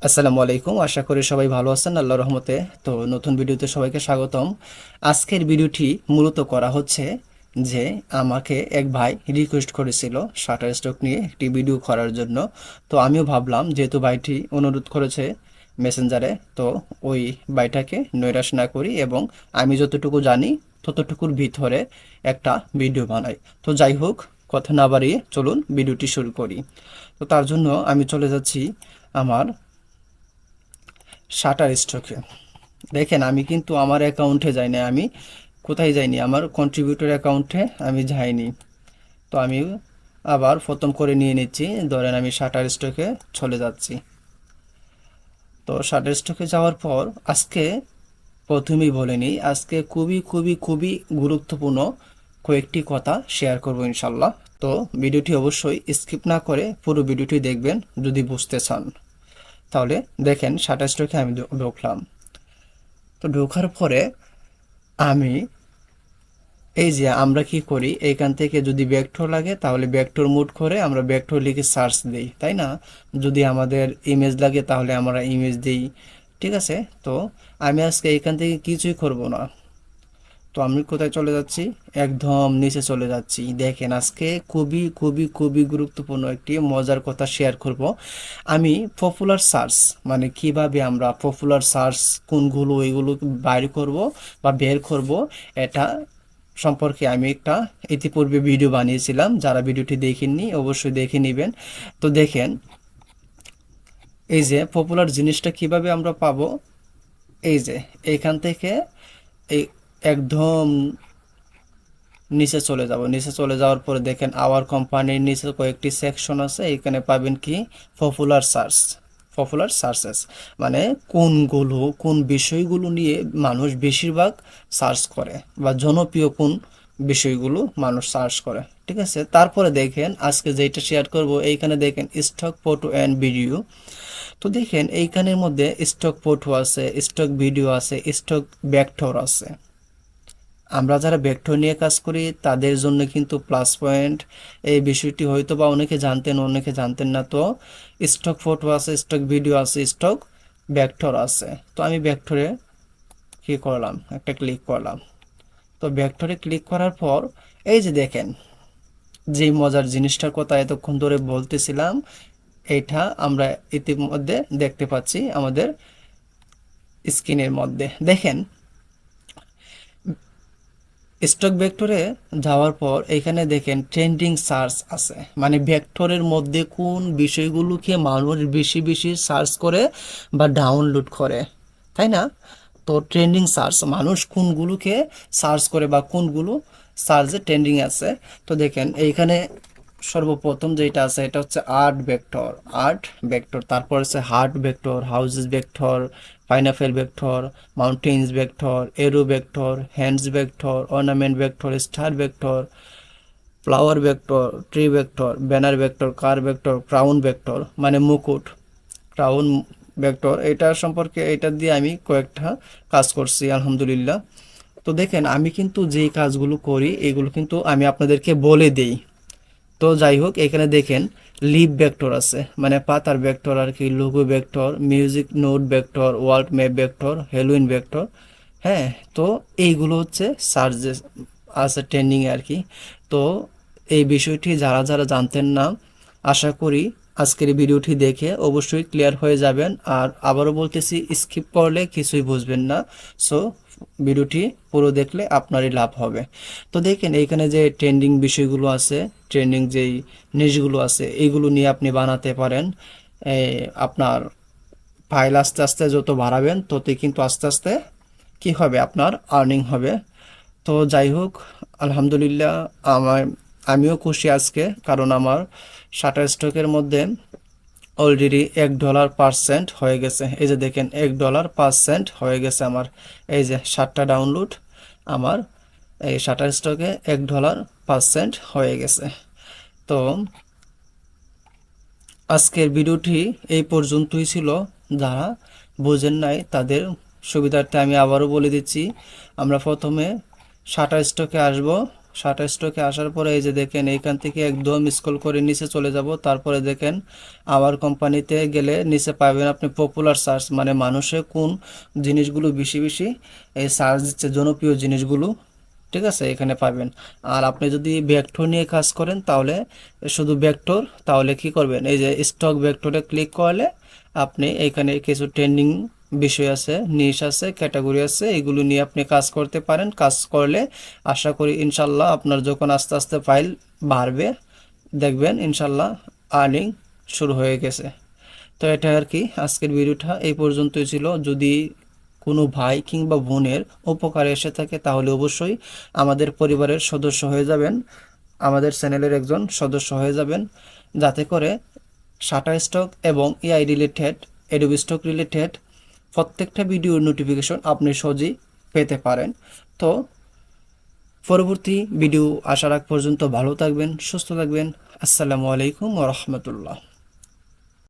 আসসালামু আলাইকুম, আশা করি সবাই ভালো আছেন আল্লাহর রহমতে। তো নতুন ভিডিওতে সবাইকে স্বাগতম। আজকের ভিডিওটি মূলত করা হচ্ছে যে আমাকে এক ভাই রিকোয়েস্ট করেছিল শাটার স্টক নিয়ে একটি ভিডিও করার জন্য। তো আমিও ভাবলাম যেহেতু ভাইটি অনুরোধ করেছে মেসেঞ্জারে, তো ওই ভাইটাকে নৈরাশ না করি এবং আমি যতটুকু জানি ততটুকুর ভিতরে একটা ভিডিও বানাই। তো যাই হোক, কথা না বাড়িয়ে চলুন ভিডিওটি শুরু করি। তো তার জন্য আমি চলে যাচ্ছি আমার শাটার স্টকে। দেখেন, আমি কিন্তু আমার অ্যাকাউন্টে যাইনি। আমি কোথায় যাইনি? আমার কন্ট্রিবিউটর অ্যাকাউন্টে আমি যাইনি। তো আমি আবার প্রথম করে নিয়ে নিচ্ছি। ধরেন আমি শাটার স্টকে চলে যাচ্ছি। তো শাটার স্টকে যাওয়ার পর আজকে প্রথমেই বলে নিই, আজকে খুবই খুবই খুবই গুরুত্বপূর্ণ কয়েকটি কথা শেয়ার করব ইনশাল্লাহ। তো ভিডিওটি অবশ্যই স্কিপ না করে পুরো ভিডিওটি দেখবেন যদি বুঝতে চান। তাহলে দেখেন, শাটার স্টকে আমি ঢুকলাম। তো ঢোকার পরে আমি এই যে আমরা কি করি, এইখান থেকে যদি ভেক্টর লাগে তাহলে ভেক্টর মুড করে আমরা ভেক্টর লিখে সার্চ দিই, তাই না? যদি আমাদের ইমেজ লাগে তাহলে আমরা ইমেজ দিই। ঠিক আছে। তো আমি আজকে এইখান থেকে কিছুই করব না। তো আমি কোথায় চলে যাচ্ছি? একদম নিচে চলে যাচ্ছি। দেখেন, আজকে খুবই খুবই খুবই গুরুত্বপূর্ণ একটি মজার কথা শেয়ার করব। আমি পপুলার সার্চ, মানে কিভাবে আমরা পপুলার সার্চ কোনগুলো এগুলো বাইর করব বা বের করব, এটা সম্পর্কে আমি একটা ইতিপূর্বে ভিডিও বানিয়েছিলাম। যারা ভিডিওটি দেখেননি অবশ্যই দেখে নেবেন। তো দেখেন, এই যে পপুলার জিনিসটা কিভাবে আমরা পাবো, এই যে এইখান থেকে এই একদম নিচে চলে যাব। নিচে চলে যাওয়ার পরে দেখেন আওয়ার কোম্পানির নিচে কয়েকটি সেকশন আছে, এখানে পাবেন কি পপুলার সার্চ। পপুলার সার্চেস মানে কোনগুলো, কোন বিষয়গুলো নিয়ে মানুষ বেশিরভাগ সার্চ করে বা জনপ্রিয় কোন বিষয়গুলো মানুষ সার্চ করে। ঠিক আছে। তারপরে দেখেন আজকে যেটা শেয়ার করব, এইখানে দেখেন স্টক ফটো অ্যান্ড ভিডিও। তো দেখেন এইখানের মধ্যে স্টক ফটো আছে, স্টক ভিডিও আছে, স্টক ভেক্টর আছে। আমরা যারা ভেক্টর নিয়ে কাজ করি তাদের জন্য কিন্তু প্লাস পয়েন্ট। এই বিষয়টি হয়তো বা অনেকে জানতেন, অনেকে জানতেন না। তো স্টক ফটো আছে, স্টক ভিডিও আছে, স্টক ভেক্টর আছে। তো আমি ভেক্টরে কি করলাম, একটা ক্লিক করলাম। তো ভেক্টরে ক্লিক করার পর এই যে দেখেন, যে মজার জিনিসটার কথা এতক্ষণ ধরে বলতেছিলাম, এইটা আমরা ইতিমধ্যে দেখতে পাচ্ছি আমাদের স্ক্রিনের মধ্যে। দেখেন, স্টক ভেক্টরে যাওয়ার পর এখানে দেখেন ট্রেন্ডিং সার্চ আছে, মানে ভেক্টরের মধ্যে কোন বিষয়গুলোকে মানুষ বেশি বেশি সার্চ করে বা ডাউনলোড করে, তাই না? তো ট্রেন্ডিং সার্চ মানুষ কোনগুলোকে সার্চ করে বা কোনগুলো সার্চে ট্রেন্ডিং আছে। তো দেখেন এইখানে সর্বপ্রথম যেটা আছে এটা হচ্ছে আর্ট ভেক্টর। আর্ট ভেক্টর, তারপর হচ্ছে heart vector, houses vector, pineapple vector, mountains vector, arrow vector, hands vector, ornament vector, star vector, flower vector, tree vector, banner vector, car vector, crown vector মানে মুকুট, ক্রাউন ভেক্টর। এটা সম্পর্কে এটা দিয়ে আমি কয়েকটা কাজ করছি আলহামদুলিল্লাহ। তো দেখেন, আমি কিন্তু যেই কাজগুলো করি এগুলো কিন্তু আমি আপনাদেরকে বলে দেই। তো যাই হোক, এখানে দেখেন লিভ ভেক্টর আছে, মানে পাতার ভেক্টর আর কি, logo vector, music note vector, world map vector, Halloween vector. হ্যাঁ, তো এইগুলো হচ্ছে সার্চে আছে ট্রেন্ডিং আর কি। তো এই বিষয়টি যারা যারা জানতেন না, আশা করি আজকের এই ভিডিওটি দেখে অবশ্যই ক্লিয়ার হয়ে যাবেন। আর আবারও বলতেছি, স্কিপ করলে কিছুই বুঝবেন না। সো ভিডিওটি পুরো দেখলে আপনারই লাভ হবে। তো দেখেন এইখানে যে ট্রেন্ডিং বিষয়গুলো আছে, ট্রেন্ডিং যেই নিউজগুলো আছে এইগুলো নিয়ে আপনি বানাতে পারেন। আপনার ফাইল আস্তে আস্তে যত বাড়াবেন ততই কিন্তু আস্তে আস্তে কি হবে, আপনার আর্নিং হবে। তো যাই হোক, আলহামদুলিল্লাহ আমার আমিও খুশি আজকে, কারণ আমার শাটার স্টকের মধ্যে অলরেডি $1 হয়ে গেছে। এই যে দেখেন $1 হয়ে গেছে আমার। এই যে 7টা ডাউনলোড আমার এই শাটার স্টকে $1 হয়ে গেছে। তো আজকের ভিডিওটি এই পর্যন্তই ছিল। যারা বোঝেন নাই তাদের সুবিধার্থে আমি আবারও বলে দিচ্ছি, আমরা প্রথমে শাটার স্টকে আসব। শাটার স্টকে আসার পরে এই যে দেখেন এইখান থেকে একদম স্ক্রল করে নিচে চলে যাব, তারপরে দেখেন আওয়ার কোম্পানিতে গেলে নিচে পাবেন আপনি পপুলার সার্চ, মানে মানুষে কোন জিনিসগুলো বেশি বেশি এই সার্চ দিচ্ছে, জনপ্রিয় জিনিসগুলো, ঠিক আছে, এখানে পাবেন। আর আপনি যদি ভেক্টর নিয়ে কাজ করেন তাহলে শুধু ভেক্টর, তাহলে কি করবেন, এই যে স্টক ভেক্টরে ক্লিক করলে আপনি এখানে কিছু ট্রেন্ডিং বিষয় আছে, নিশ আছে, ক্যাটাগরি আছে, এগুলো নিয়ে আপনি কাজ করতে পারেন। কাজ করলে আশা করি ইনশাল্লাহ আপনার যখন আস্তে আস্তে ফাইল বাড়বে, দেখবেন ইনশাল্লাহ আর্নিং শুরু হয়ে গেছে। তো এটা আর কি, আজকের ভিডিওটা এই পর্যন্তই ছিল। যদি কোনো ভাই কিংবা বোনের উপকারে এসে থাকে তাহলে অবশ্যই আমাদের পরিবারের সদস্য হয়ে যাবেন, আমাদের চ্যানেলের একজন সদস্য হয়ে যাবেন, যাতে করে শাটার স্টক এবং AI related, Adobe stock related প্রত্যেকটা ভিডিওর নোটিফিকেশন আপনি সহজেই পেতে পারেন। তো পরবর্তী ভিডিও আসার আগ পর্যন্ত ভালো থাকবেন, সুস্থ থাকবেন। আসসালামু আলাইকুম ওয়া রাহমাতুল্লাহ।